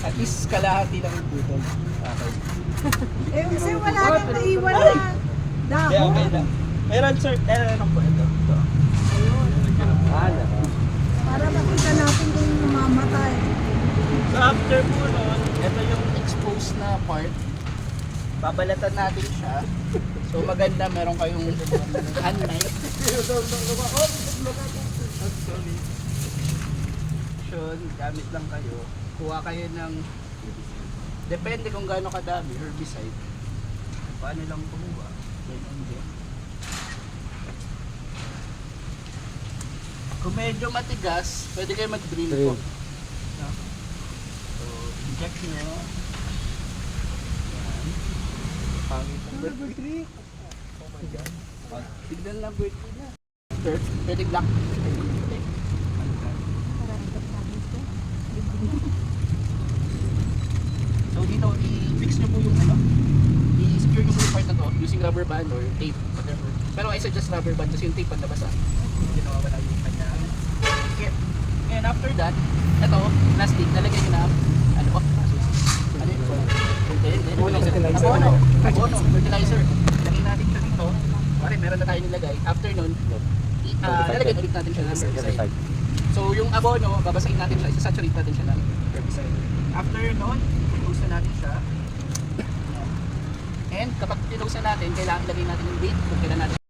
At least kalahati lang yung putol. Okay. Eh, kasi wala nang naiwan na Kaya dahon. okay lang. Meron sir, ano po ito? Ito. Para makita natin kung mamamatay. So after po nun, ito yung exposed na part. Babalatan natin siya. So maganda, meron kayong hand knife. Sorry. Gamit lang kayo. Kuha kayo ng, depende kung gaano kadami, herbicide. Paano lang kumuha? Kung medyo matigas, pwede kayo mag-drill po. No? So, inject nyo. Yan. Pangit ang bird tree. Oh my God. Tignan lang bird tree na. First, pwede black. So dito, i-fix nyo po yung ano. I-secure nyo po yung part na to using rubber band or tape, whatever. Pero I suggest rubber band kasi yung tape pag nabasa. Hindi nawawala yung kanya. Okay. And after that, ito, plastic, nalagyan nyo na, ano po? Ano yun? Abono, fertilizer. Lagyan natin siya dito. Pare, meron na tayo nilagay. After nun, lalagyan ulit natin siya ng herbicide. So yung abono, babasahin natin siya, isasaturate natin siya ng herbicide. After nun, close na natin siya. And kapag close na natin, kailangan ilagay natin yung bait kung kailan natin